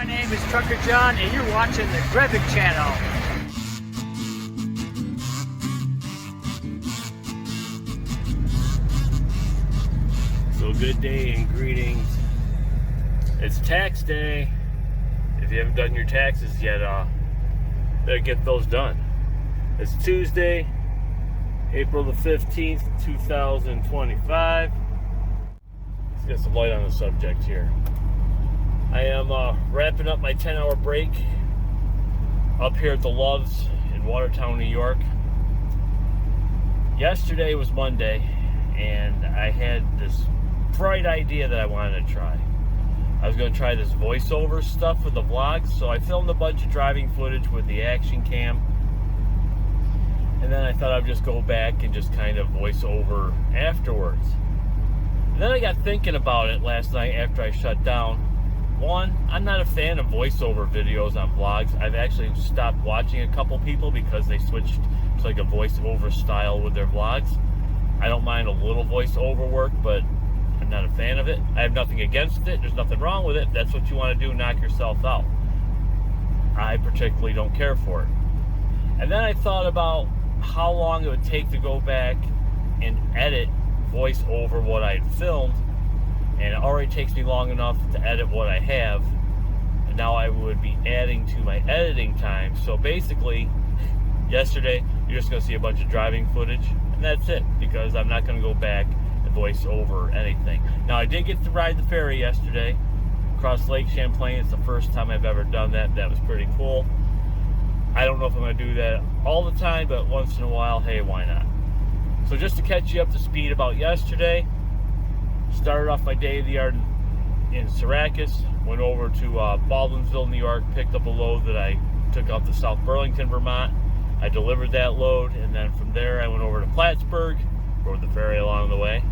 My name is Trucker John, and you're watching the Grebig channel. So good day and greetings. It's tax day. If you haven't done your taxes yet, better get those done. It's Tuesday, April the 15th, 2025. Let's get some light on the subject here. I am wrapping up my 10-hour break up here at the Loves in Watertown, New York. Yesterday was Monday, and I had this bright idea that I wanted to try. I was going to try this voiceover stuff with the vlogs, so I filmed a bunch of driving footage with the action cam, and then I thought I'd just go back and just kind of voice over afterwards. And then I got thinking about it last night after I shut down. One, I'm not a fan of voiceover videos on vlogs. I've actually stopped watching a couple people because they switched to like a voiceover style with their vlogs. I don't mind a little voiceover work, but I'm not a fan of it. I have nothing against it. There's nothing wrong with it. If that's what you want to do, knock yourself out. I particularly don't care for it. And then I thought about how long it would take to go back and edit voice over what I had filmed. And it already takes me long enough to edit what I have, and now I would be adding to my editing time. So basically, yesterday, you're just going to see a bunch of driving footage, and that's it, because I'm not going to go back and voice over anything. Now, I did get to ride the ferry yesterday across Lake Champlain. It's the first time I've ever done that. That was pretty cool. I don't know if I'm going to do that all the time, but once in a while, hey, why not? So just to catch you up to speed about yesterday, started off my day of the yard in Syracuse, went over to Baldwinville, New York, picked up a load that I took up to South Burlington, Vermont. I delivered that load, and then from there I went over to Plattsburgh, rode the ferry along the way.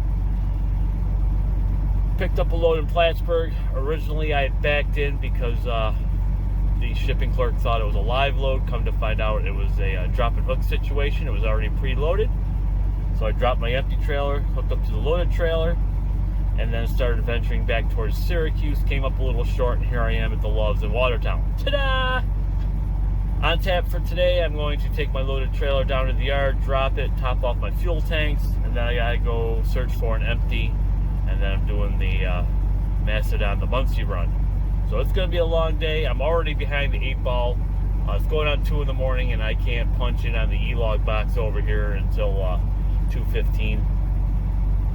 Picked up a load in Plattsburgh. Originally I had backed in because the shipping clerk thought it was a live load. Come to find out it was a drop and hook situation. It was already preloaded. So I dropped my empty trailer, hooked up to the loaded trailer, and then started venturing back towards Syracuse. Came up a little short, and here I am at the Loves in Watertown. Ta-da! On tap for today, I'm going to take my loaded trailer down to the yard, drop it, top off my fuel tanks, and then I gotta go search for an empty, and then I'm doing the Macedon, the Muncie run. So it's gonna be a long day. I'm already behind the 8-ball. It's going on 2 in the morning, and I can't punch in on the e-log box over here until 2:15.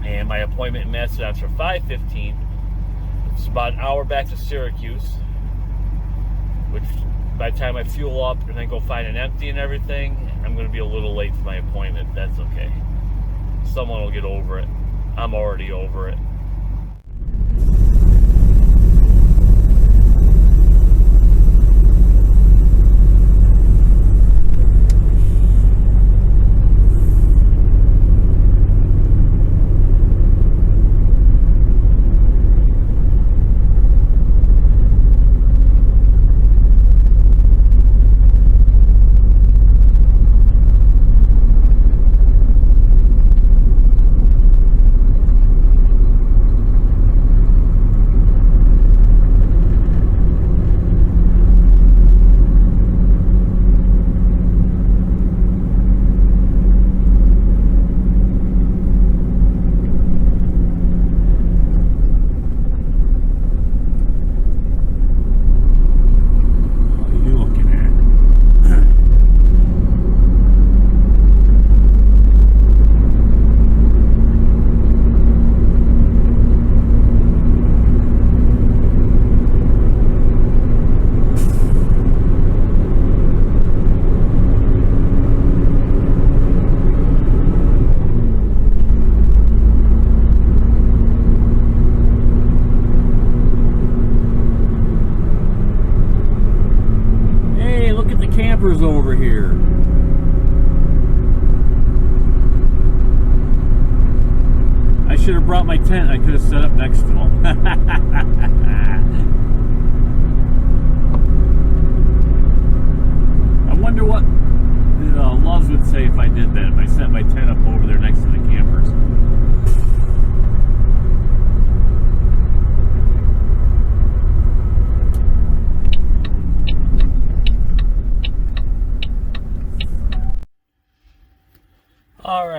And my appointment in Macedon's for 5:15. It's about an hour back to Syracuse, which by the time I fuel up and then go find an empty and everything, I'm going to be a little late for my appointment. That's okay. Someone will get over it. I'm already over it. Campers over here. I should have brought my tent. I could have set up next to them. I wonder what the Loves would say if I did that, if I set my tent up over there next to the campers.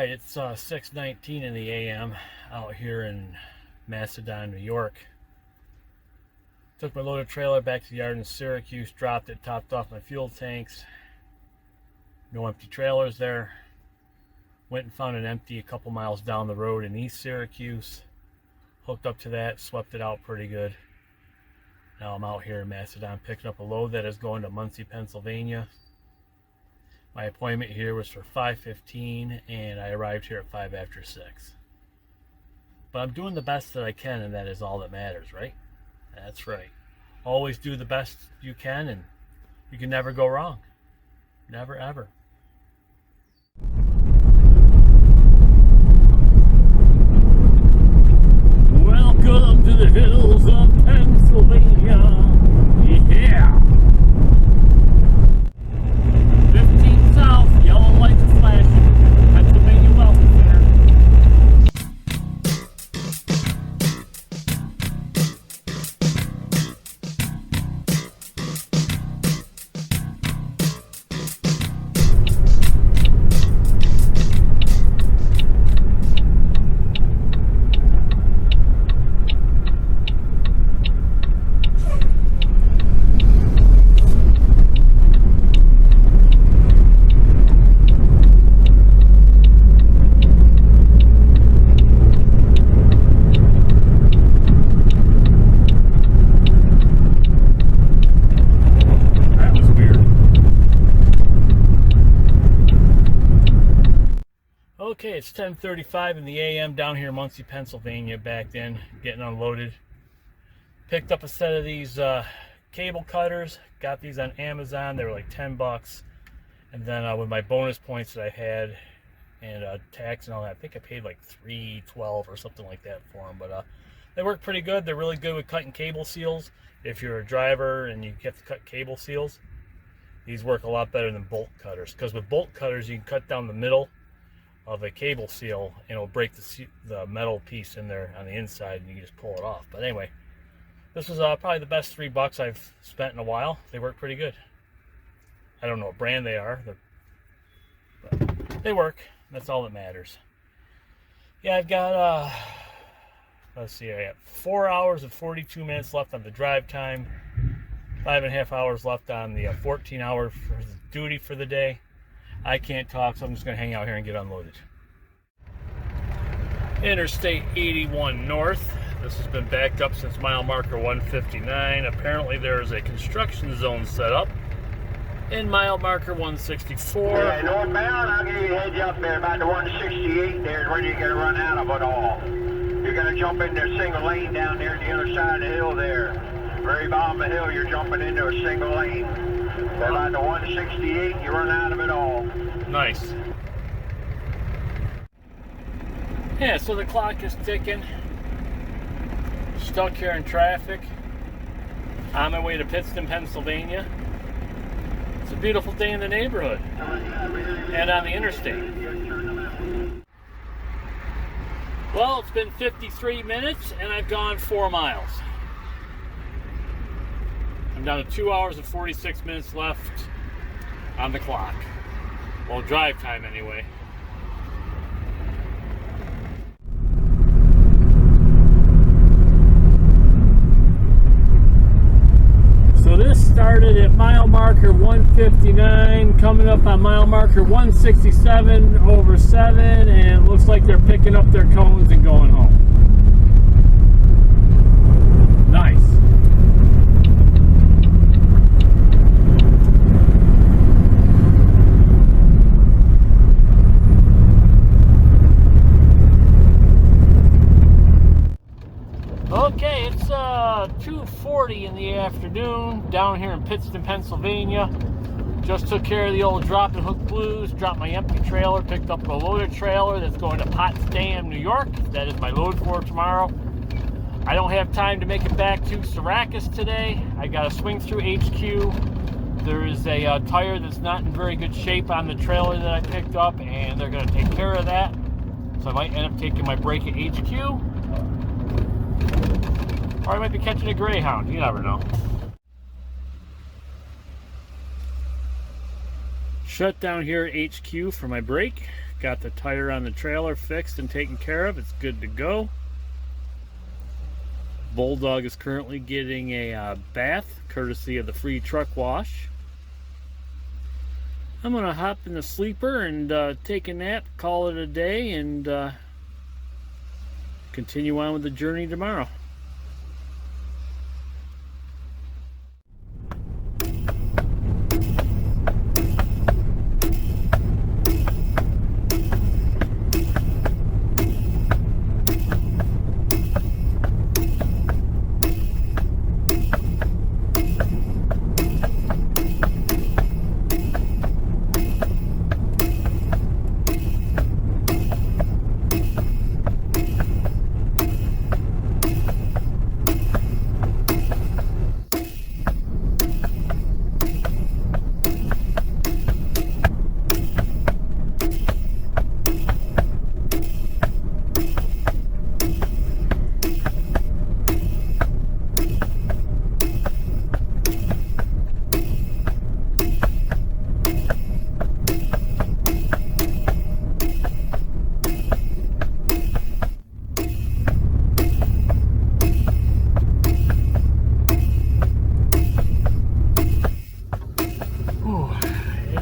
Alright, it's 6:19 in the AM out here in Macedon, New York. Took my loaded trailer back to the yard in Syracuse, dropped it, topped off my fuel tanks. No empty trailers there. Went and found an empty a couple miles down the road in East Syracuse. Hooked up to that, swept it out pretty good. Now I'm out here in Macedon picking up a load that is going to Muncie, Pennsylvania. My appointment here was for 5:15 and I arrived here at 5 after 6. But I'm doing the best that I can, and that is all that matters, right? That's right. Always do the best you can and you can never go wrong. Never ever. Welcome to the hills of Pennsylvania. Yeah. 15 south, yellow lights are flashing. Pennsylvania, welcome there. Okay, it's 10:35 in the AM down here in Muncie, Pennsylvania, backed in, getting unloaded. Picked up a set of these cable cutters, got these on Amazon, they were like 10 bucks. And then with my bonus points that I had and tax and all that, I think I paid like $3.12 or something like that for them. But they work pretty good. They're really good with cutting cable seals. If you're a driver and you have to cut cable seals, these work a lot better than bolt cutters. Because with bolt cutters, you can cut down the middle of a cable seal and it'll break the metal piece in there on the inside and you can just pull it off. But anyway, this was probably the best $3 I've spent in a while. They work pretty good. I don't know what brand they are, but they work. That's all that matters. Yeah, I've got let's see, I got 4 hours and 42 minutes left on the drive time, 5.5 hours left on the 14-hour duty for the day. I can't talk, so I'm just going to hang out here and get unloaded. Interstate 81 North. This has been backed up since mile marker 159. Apparently there is a construction zone set up in mile marker 164. Yeah, northbound, I'll give you a heads up there about the 168 there is where you're going to run out of it all. You're going to jump into a single lane down there at the other side of the hill there. Very bottom of the hill, you're jumping into a single lane. About the 168, you run out of it all. Nice. Yeah, so the clock is ticking. Stuck here in traffic. On my way to Pittston, Pennsylvania. It's a beautiful day in the neighborhood. And on the interstate. Well, it's been 53 minutes and I've gone 4 miles. I'm down to 2 hours and 46 minutes left on the clock. Well, drive time anyway. So this started at mile marker 159, coming up on mile marker 167 over 7, and it looks like they're picking up their cones and going home. Nice. Okay, it's 2:40 in the afternoon down here in Pittston, Pennsylvania. Just took care of the old drop and hook blues, dropped my empty trailer, picked up a loaded trailer that's going to Potsdam, New York. That is my load for tomorrow. I don't have time to make it back to Syracuse today. I got to swing through HQ. There is a tire that's not in very good shape on the trailer that I picked up, and they're going to take care of that. So I might end up taking my break at HQ. Or I might be catching a Greyhound, you never know. Shut down here at HQ for my break. Got the tire on the trailer fixed and taken care of. It's good to go. Bulldog is currently getting a bath courtesy of the free truck wash. I'm gonna hop in the sleeper and take a nap, call it a day, and continue on with the journey tomorrow.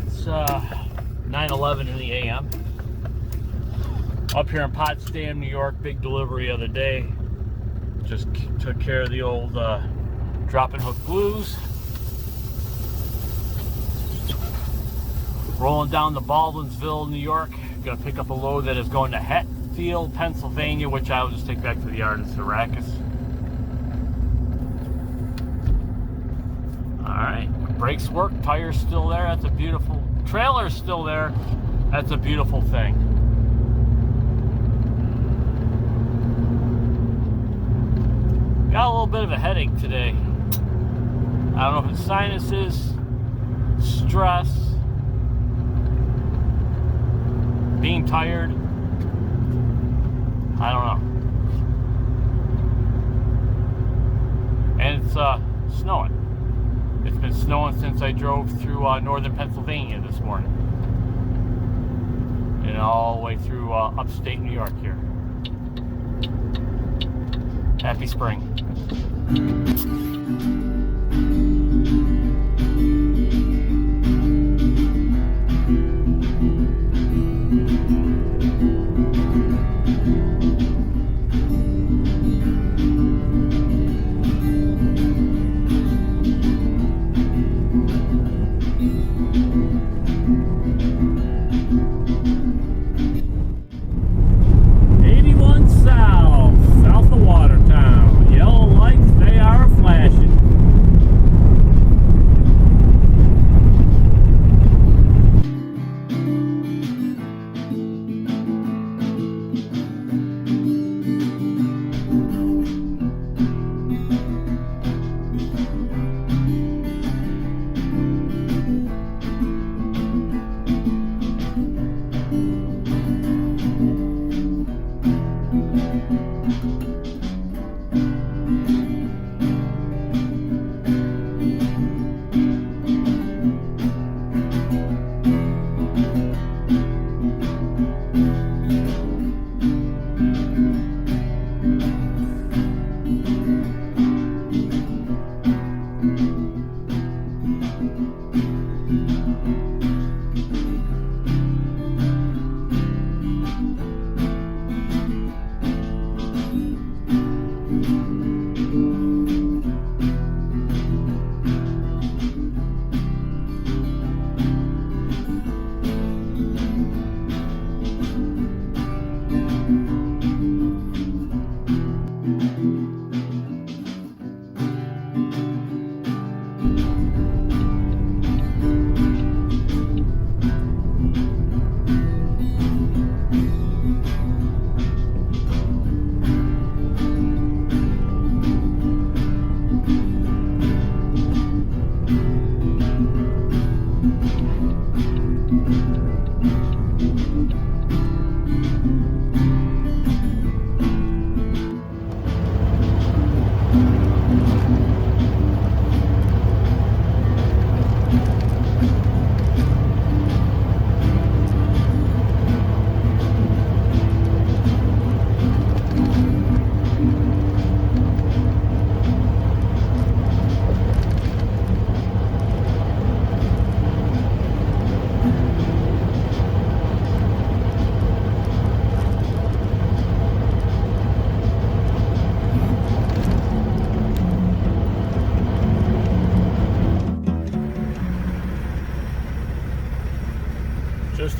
It's 9:11 in the a.m. Up here in Potsdam, New York. Big delivery of the day. Just took care of the old drop and hook blues. Rolling down to Baldwinville, New York. Gonna pick up a load that is going to Hatfield, Pennsylvania, which I will just take back to the yard in Syracuse. Alright, brakes work, tires still there, that's a beautiful, trailer's still there, that's a beautiful thing. Got a little bit of a headache today. I don't know if it's sinuses, stress, being tired, I don't know. And it's snowing. It's been snowing since I drove through northern Pennsylvania this morning. And all the way through upstate New York here. Happy spring. South of Watertown. Yellow lights, they are flashing.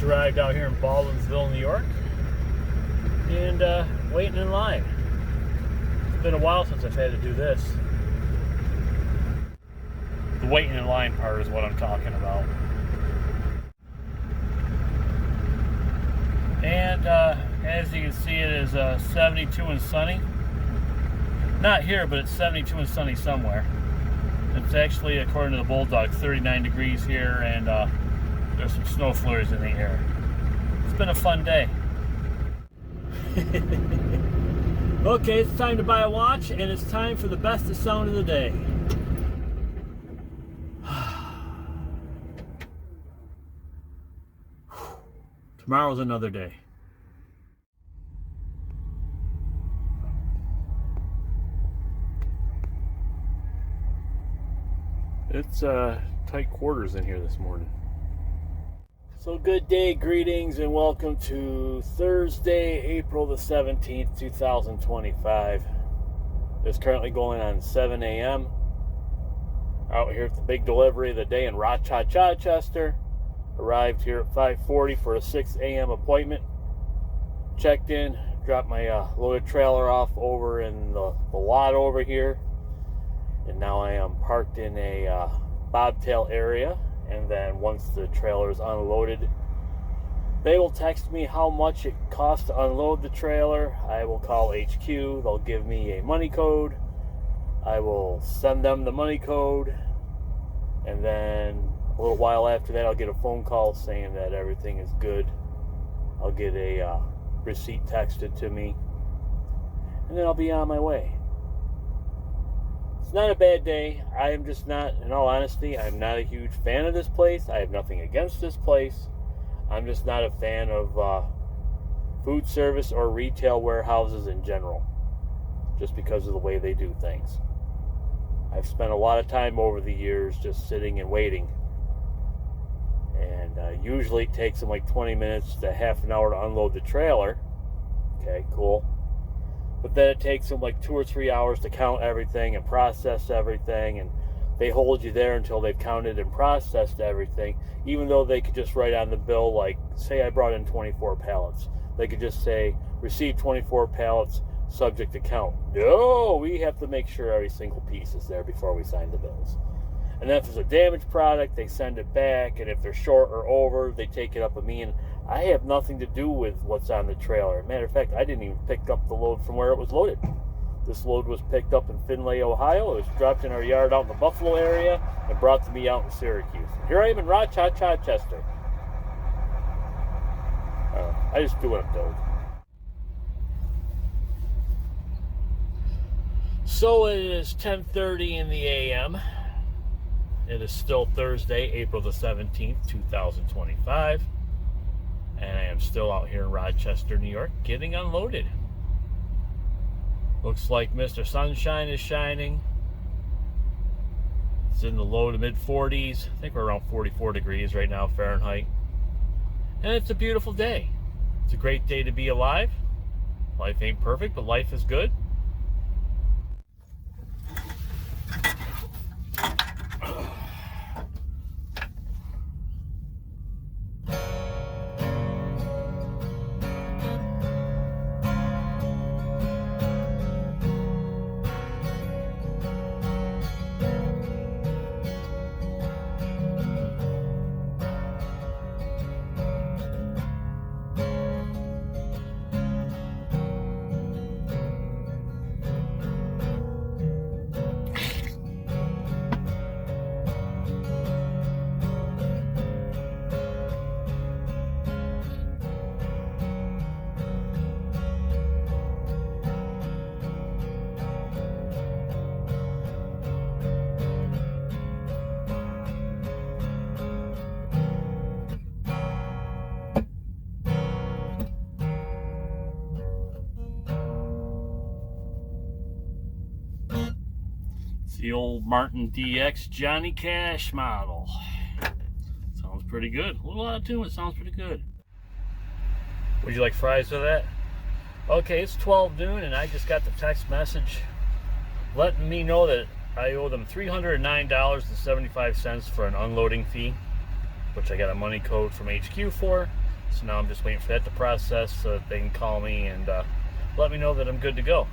arrived out here in Baldwinville, New York, and waiting in line. It's been a while since I've had to do this. The waiting in line part is what I'm talking about. And as you can see, it is 72 and sunny. Not here, but it's 72 and sunny somewhere. It's actually, according to the Bulldog, 39 degrees here, and there's some snow flurries in the air. It's been a fun day. Okay, it's time to buy a watch, and it's time for the best of sound of the day. Tomorrow's another day. It's tight quarters in here this morning. So good day, greetings, and welcome to Thursday, April the 17th, 2025. It's currently going on 7 a.m. Out here at the big delivery of the day in Rocka Chester. Arrived here at 5:40 for a 6 a.m. appointment. Checked in, dropped my loaded trailer off over in the lot over here. And now I am parked in a bobtail area. And then once the trailer is unloaded, they will text me how much it costs to unload the trailer. I will call HQ. They'll give me a money code. I will send them the money code. And then a little while after that, I'll get a phone call saying that everything is good. I'll get a receipt texted to me. And then I'll be on my way. It's not a bad day. I am just not, in all honesty, I'm not a huge fan of this place. I have nothing against this place. I'm just not a fan of food service or retail warehouses in general, just because of the way they do things. I've spent a lot of time over the years just sitting and waiting. And usually it takes them like 20 minutes to half an hour to unload the trailer. Okay, cool. But then it takes them like 2 or 3 hours to count everything and process everything, and they hold you there until they've counted and processed everything, even though they could just write on the bill, like, say I brought in 24 pallets. They could just say, receive 24 pallets, subject to count. No, we have to make sure every single piece is there before we sign the bills. And if there's a damaged product, they send it back, and if they're short or over, they take it up with me, and I have nothing to do with what's on the trailer. Matter of fact, I didn't even pick up the load from where it was loaded. This load was picked up in Findlay, Ohio. It was dropped in our yard out in the Buffalo area and brought to me out in Syracuse. Here I am in Rocha Chester. I just do what I'm told. So it is 10:30 in the a.m. It is still Thursday, April the 17th, 2025. And I am still out here in Rochester, New York, getting unloaded. Looks like Mr. Sunshine is shining. It's in the low to mid 40s. I think we're around 44 degrees right now, Fahrenheit. And it's a beautiful day. It's a great day to be alive. Life ain't perfect, but life is good. The old Martin DX Johnny Cash model. Sounds pretty good. A little out of tune, it sounds pretty good. Would you like fries with that? Okay, it's 12 noon and I just got the text message letting me know that I owe them $309.75 for an unloading fee, which I got a money code from HQ for. So now I'm just waiting for that to process so that they can call me and let me know that I'm good to go.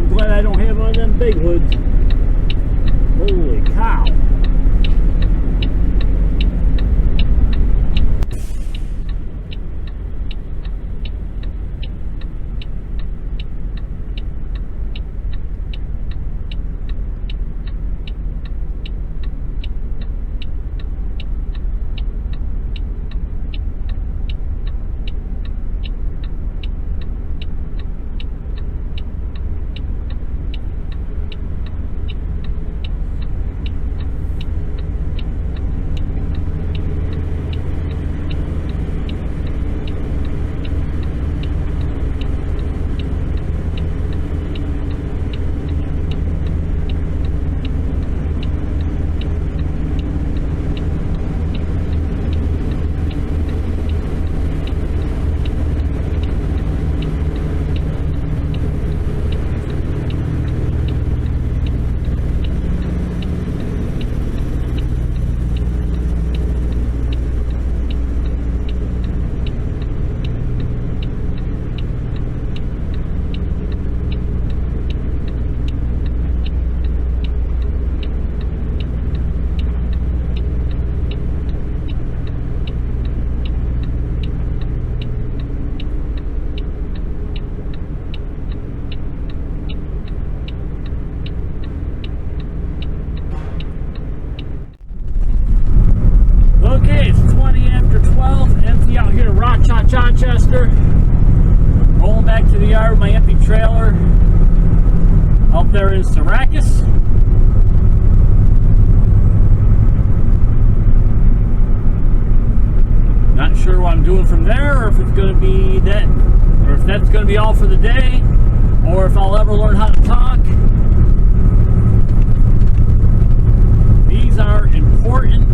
Glad I don't have one of them big hoods. Holy cow. Rochester, rolling back to the yard with my empty trailer up there in Syracuse. Not sure what I'm doing from there, or if it's going to be that, or if that's going to be all for the day, or if I'll ever learn how to talk. These are important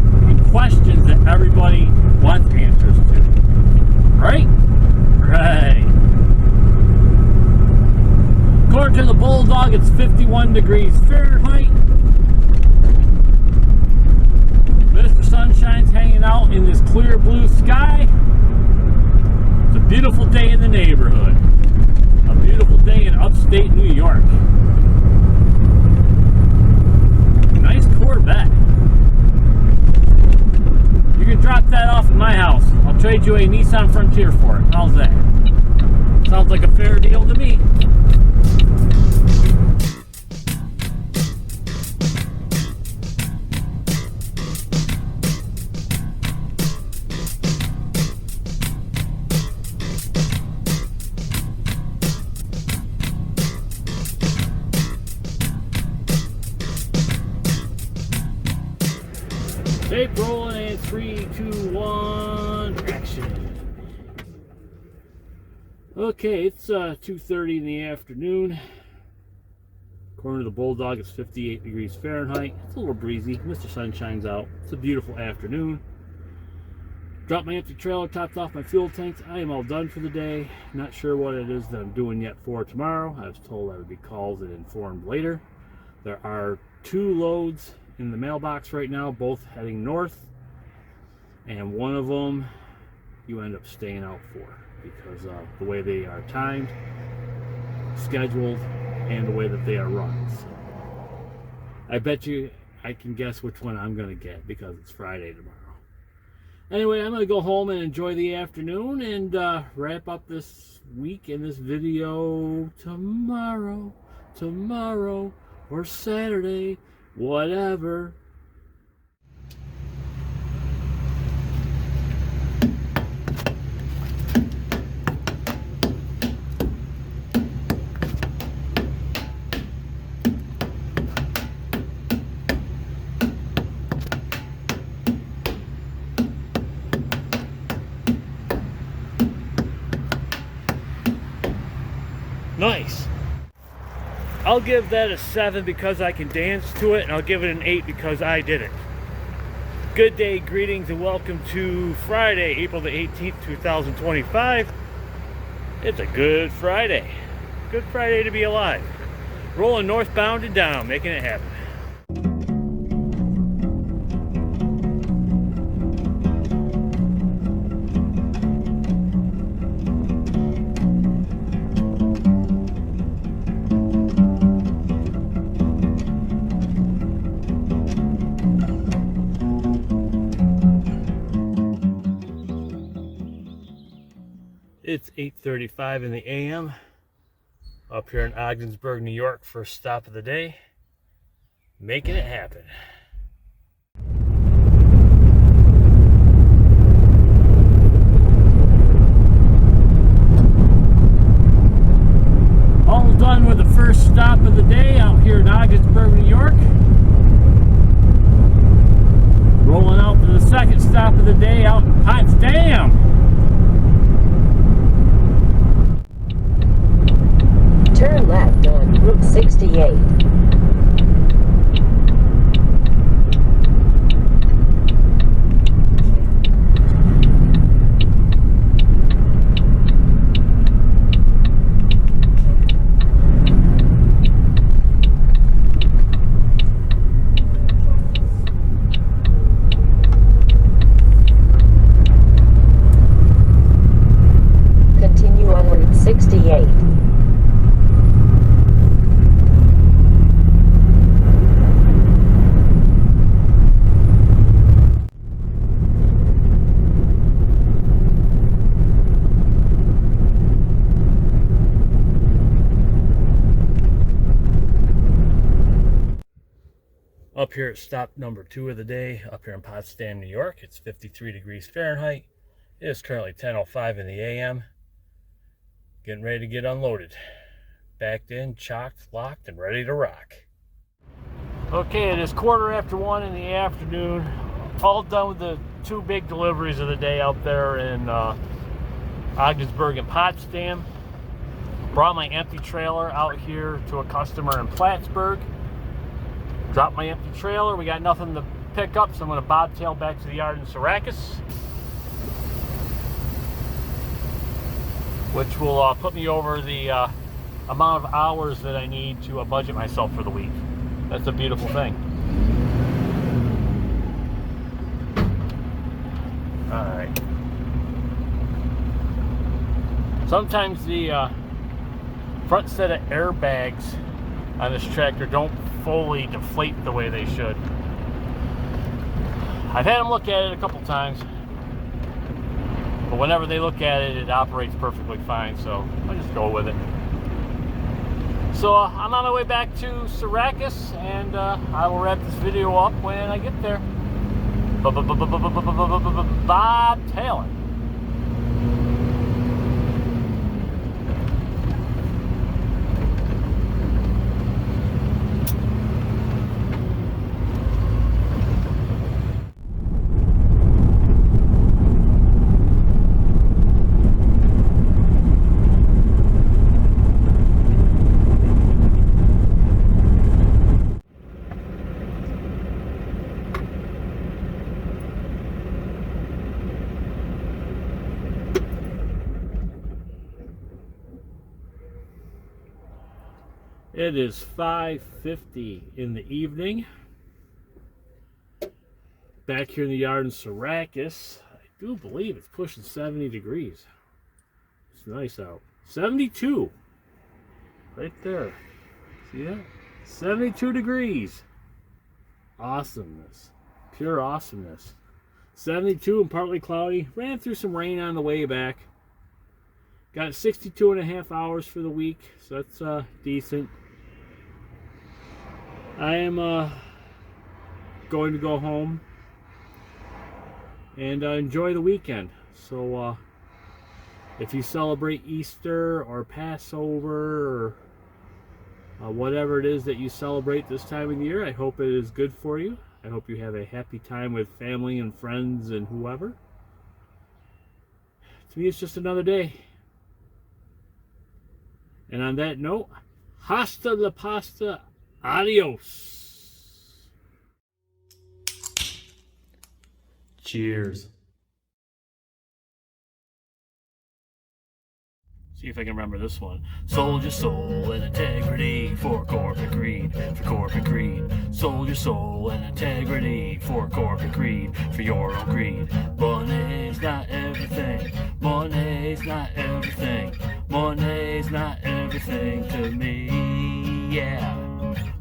questions that everybody wants answers to. Right? Right. According to the Bulldog, it's 51 degrees Fahrenheit. Mr. Sunshine's hanging out in this clear blue sky. It's a beautiful day in the neighborhood. A beautiful day in upstate New York. Nice Corvette. You can drop that off at my house. I'll trade you a Nissan Frontier for it. How's that? Sounds like a fair deal to me. Tape rolling in 3, 2, 1, action. Okay, it's 2:30 in the afternoon. According to the Bulldog, it's 58 degrees Fahrenheit. It's a little breezy. Mr. Sunshine's out. It's a beautiful afternoon. Dropped my empty trailer, topped off my fuel tanks. I am all done for the day. Not sure what it is that I'm doing yet for tomorrow. I was told I would be called and informed later. There are 2 loads in the mailbox right now, both heading north, and one of them you end up staying out for because of the way they are timed, scheduled, and the way that they are run. So I bet you I can guess which one I'm going to get because it's Friday tomorrow. Anyway, I'm going to go home and enjoy the afternoon and wrap up this week in this video tomorrow or Saturday, whatever. Nice. I'll give that a 7 because I can dance to it, and I'll give it an 8 because I did it. Good day, greetings, and welcome to Friday, April the 18th, 2025. It's a good Friday. Good Friday to be alive. Rolling northbound and down, making it happen. It's 8:35 in the AM up here in Ogdensburg, New York, first stop of the day, making it happen. All done with the first stop of the day out here in Ogdensburg, New York. Rolling out to the second stop of the day out in Potsdam. Turn left on Route 68. Continue on Route 68. Up here at stop number 2 of the day, up here in Potsdam, New York. It's 53 degrees Fahrenheit. It is currently 10:05 in the AM. Getting ready to get unloaded. Backed in, chocked, locked, and ready to rock. Okay, it is 1:15 in the afternoon. All done with the 2 big deliveries of the day out there in Ogdensburg and Potsdam. Brought my empty trailer out here to a customer in Plattsburgh. Dropped my empty trailer. We got nothing to pick up, so I'm going to bobtail back to the yard in Syracuse, which will put me over the amount of hours that I need to budget myself for the week. That's a beautiful thing. All right. Sometimes the front set of airbags on this tractor don't fully deflate the way they should. I've had them look at it a couple times, but whenever they look at it, it operates perfectly fine, so I just go with it. So I'm on my way back to Syracuse, and I will wrap this video up when I get there. Bobtailing. It is 5:50 in the evening. Back here in the yard in Syracuse. I do believe it's pushing 70 degrees. It's nice out. 72. Right there. See that? 72 degrees. awesomeness. Pure awesomeness. 72 and partly cloudy. Ran through some rain on the way back. Got 62 and a half hours for the week, so that's decent. I am going to go home and enjoy the weekend. So if you celebrate Easter or Passover or whatever it is that you celebrate this time of the year, I hope it is good for you. I hope you have a happy time with family and friends and whoever. To me, it's just another day. And on that note, hasta la pasta, adios. Cheers. See if I can remember this one. Sold your soul and integrity for corporate greed, for corporate greed. Sold your soul and integrity for corporate greed, for your own greed. Money's not everything. Money's not everything. Money's not everything to me. Yeah.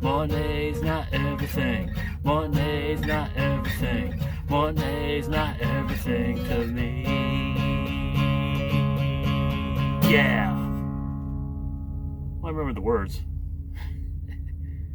Money's not everything. Money's not everything. Money's not everything to me. Yeah. Well, I remember the words.